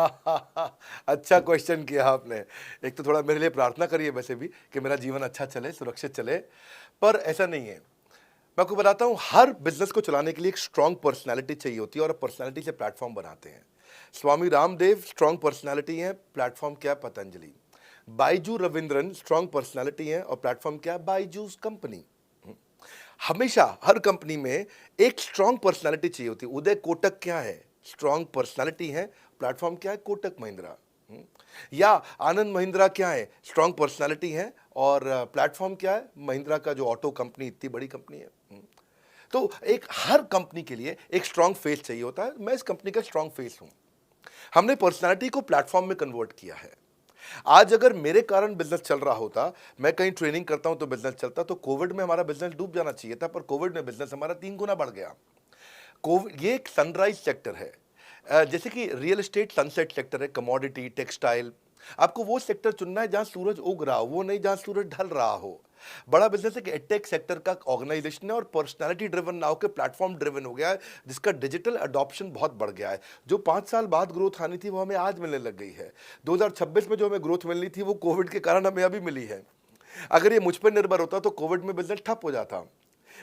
अच्छा क्वेश्चन किया आपने। एक तो थोड़ा मेरे लिए प्रार्थना करिए वैसे भी कि मेरा जीवन अच्छा चले, सुरक्षित चले, पर ऐसा नहीं है। मैं आपको बताता हूँ, हर बिज़नेस को चलाने के लिए एक स्ट्रॉन्ग पर्सनैलिटी चाहिए होती है और पर्सनैलिटी से प्लेटफ़ॉर्म बनाते हैं। स्वामी रामदेव स्ट्रॉन्ग पर्सनैलिटी हैं, प्लेटफ़ॉर्म क्या है? पतंजलि। बायजू रविंद्रन स्ट्रॉन्ग पर्सनैलिटी हैं और प्लेटफ़ॉर्म क्या है? बायजूस कंपनी। हमेशा हर कंपनी में एक स्ट्रॉन्ग पर्सनालिटी चाहिए होती है। उदय कोटक क्या है? स्ट्रॉन्ग पर्सनालिटी है, प्लेटफॉर्म क्या है? कोटक महिंद्रा। हम्म। या आनंद महिंद्रा क्या है? स्ट्रॉन्ग पर्सनालिटी है और प्लेटफॉर्म क्या है? महिंद्रा का जो ऑटो कंपनी इतनी बड़ी कंपनी है। तो एक हर कंपनी के लिए एक स्ट्रॉन्ग फेस चाहिए होता है। मैं इस कंपनी का स्ट्रॉन्ग फेस हूं। हमने पर्सनालिटी को प्लेटफॉर्म में कन्वर्ट किया है। आज अगर मेरे कारण बिजनेस चल रहा होता, मैं कहीं ट्रेनिंग करता हूं तो बिजनेस चलता, तो कोविड में हमारा बिजनेस डूब जाना चाहिए था, पर कोविड में बिजनेस हमारा 3 गुना बढ़ गया। कोविड ये एक सनराइज सेक्टर है। जैसे कि रियल एस्टेट सनसेट सेक्टर है, कमोडिटी, टेक्सटाइल। आपको वो सेक्टर चुनना है जहां सूरज उग रहा हो, वो नहीं जहां सूरज ढल रहा हो। बड़ा बिजनेस एक एडटेक सेक्टर का ऑर्गेनाइजेशन है और पर्सनालिटी ड्रिवन ना होकर प्लेटफॉर्म ड्रिवन हो गया है, जिसका डिजिटल अडॉप्शन बहुत बढ़ गया है। जो 5 साल बाद ग्रोथ आनी थी वो हमें आज मिलने लग गई है। 2026 में जो हमें ग्रोथ मिलनी थी वो कोविड के कारण हमें अभी मिली है। अगर ये मुझ पर निर्भर होता तो कोविड में बिजनेस ठप हो जाता।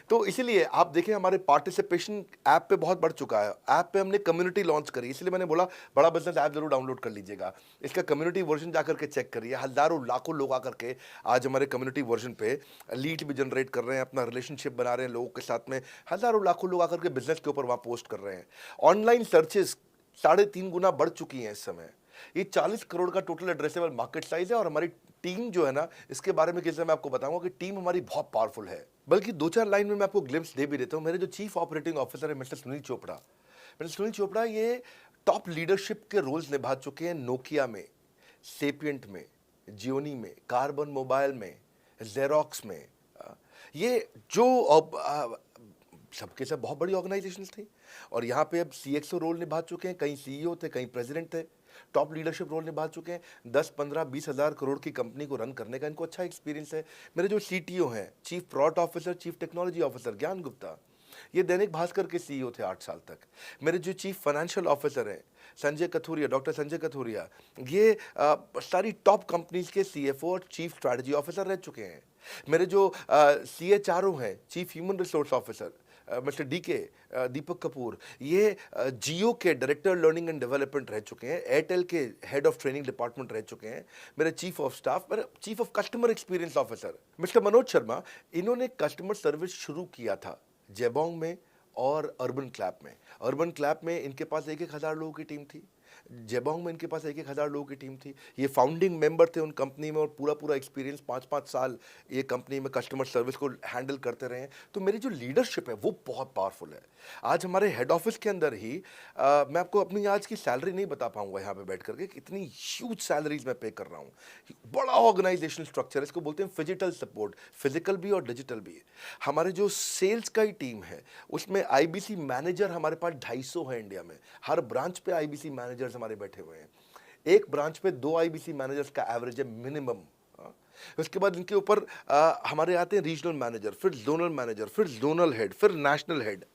तो इसीलिए आप देखें, हमारे पार्टिसिपेशन ऐप पे बहुत बढ़ चुका है। ऐप पे हमने कम्युनिटी लॉन्च करी, इसलिए मैंने बोला बड़ा बिजनेस ऐप जरूर डाउनलोड कर लीजिएगा। इसका कम्युनिटी वर्जन जाकर के चेक करिए। हजारों लाखों लोग आकर के आज हमारे कम्युनिटी वर्जन पे लीड भी जनरेट कर रहे हैं, अपना रिलेशनशिप बना रहे हैं लोगों के साथ में। हजारों लाखों लोग आकर के बिजनेस के ऊपर वहां पोस्ट कर रहे हैं। ऑनलाइन सर्चेस 3.5 गुना बढ़ चुकी हैं इस समय। ये 40 करोड़ का टोटल एड्रेसेबल मार्केट साइज है और हमारी टीम जो है ना, इसके बारे में किसी मैं आपको बताऊंगा कि टीम हमारी बहुत पावरफुल है। बल्कि 2-4 लाइन में मैं आपको ग्लिम्स दे भी देता हूं। मेरे जो चीफ ऑपरेटिंग ऑफिसर है मिस्टर सुनील चोपड़ा, ये टॉप लीडरशिप के रोल्स निभा चुके हैं नोकिया में, सेपियंट में, जियोनी में, कार्बन मोबाइल में, जेरोक्स में। ये जो सबके सब बहुत बड़ी ऑर्गेनाइजेशन थी और यहाँ पे अब सीएक्सओ रोल निभा चुके हैं, कहीं सीईओ थे, कहीं प्रेसिडेंट थे। टॉप लीडरशिप रोल निभा चुके हैं। 10-15-20 हज़ार करोड़ की कंपनी को रन करने का इनको अच्छा एक्सपीरियंस है। मेरे जो सीटीओ हैं, chief product officer, chief technology officer ज्ञान गुप्ता, ये दैनिक भास्कर के सीईओ थे 8 साल तक। मेरे जो चीफ फाइनेंशियल ऑफिसर हैं संजय कथुरिया, डॉक्टर संजय कथुरिया, ये सारी टॉप कंपनीज के सीएफओ और चीफ स्ट्रैटेजी ऑफिसर रह चुके हैं। मेरे जो सीएचआरओ हैं, chief human resource officer mister DK Deepak Kapoor, ये जियो के डायरेक्टर लर्निंग एंड डेवलपमेंट रह चुके हैं, एयरटेल के हेड ऑफ ट्रेनिंग डिपार्टमेंट रह चुके हैं। मेरे चीफ ऑफ स्टाफ, मेरे chief of customer experience officer mister Manoj Sharma, इन्होंने कस्टमर सर्विस शुरू किया था जेबोंग में और अर्बन क्लैप में। अर्बन क्लैप में इनके पास 1-1 हज़ार लोगों की टीम थी, जेबोंग में इनके पास 1-1 हज़ार लोगों की टीम थी। ये फाउंडिंग मेंबर थे उन कंपनी में और पूरा पूरा एक्सपीरियंस 5-5 साल ये कंपनी में कस्टमर सर्विस को हैंडल करते रहे हैं। तो मेरी जो लीडरशिप है वो बहुत पावरफुल है। आज हमारे हेड ऑफिस के अंदर ही मैं आपको अपनी आज की सैलरी नहीं बता पाऊंगा यहाँ पे बैठ करके, कितनी ह्यूज सैलरीज मैं पे कर रहा हूँ। बड़ा ऑर्गेनाइजेशनल स्ट्रक्चर है, इसको बोलते हैं फिजिटल सपोर्ट, फिजिकल भी और डिजिटल भी। हमारे जो सेल्स का ही टीम है उसमें आईबीसी मैनेजर हमारे पास 250 है इंडिया में। हर ब्रांच पे आईबीसी मैनेजर्स हमारे बैठे हुए हैं। एक ब्रांच पे 2 आईबीसी मैनेजर्स का एवरेज है मिनिमम। उसके बाद इनके ऊपर हमारे आते हैं रीजनल मैनेजर, फिर जोनल मैनेजर, फिर जोनल हेड, फिर नेशनल हेड।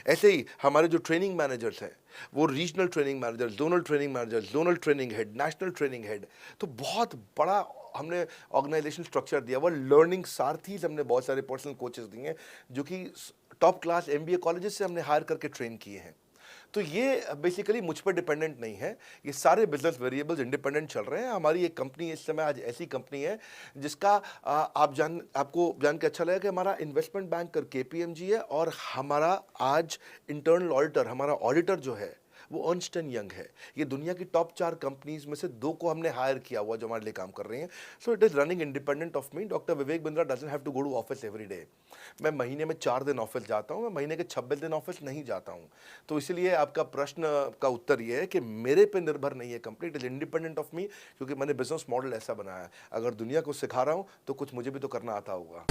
ऐसे ही हमारे जो ट्रेनिंग मैनेजर्स हैं वो regional training manager, zonal training manager, zonal training head, national training head. तो बहुत बड़ा हमने ऑर्गेनाइजेशन स्ट्रक्चर दिया हुआ। लर्निंग सारथीज हमने बहुत सारे पर्सनल कोचेस दिए हैं जो कि टॉप क्लास एमबीए कॉलेजेस से हमने हायर करके ट्रेन किए हैं। तो ये बेसिकली मुझ पर डिपेंडेंट नहीं है, ये सारे बिजनेस वेरिएबल्स इंडिपेंडेंट चल रहे हैं। हमारी एक कंपनी इस समय आज ऐसी कंपनी है जिसका आपको जान के अच्छा लगेगा कि हमारा इन्वेस्टमेंट बैंकर केपीएमजी है और हमारा आज इंटरनल ऑडिटर, हमारा ऑडिटर जो है वो अर्न्स्ट एंड यंग है। ये दुनिया की टॉप 4 कंपनीज में से 2 को हमने हायर किया हुआ जो हमारे लिए काम कर रही हैं। So it is running independent of me. Doctor Vivek Bindra doesn't have to go to office every day. मैं महीने में 4 दिन ऑफिस जाता हूँ, मैं महीने के 26 दिन ऑफिस नहीं जाता हूँ। तो इसलिए आपका प्रश्न का उत्तर ये है कि मेरे पे निर्भर नहीं है company, it is independent of मी, क्योंकि मैंने बिजनेस मॉडल ऐसा बनाया है। अगर दुनिया को सिखा रहा हूँ तो कुछ मुझे भी तो करना आता होगा।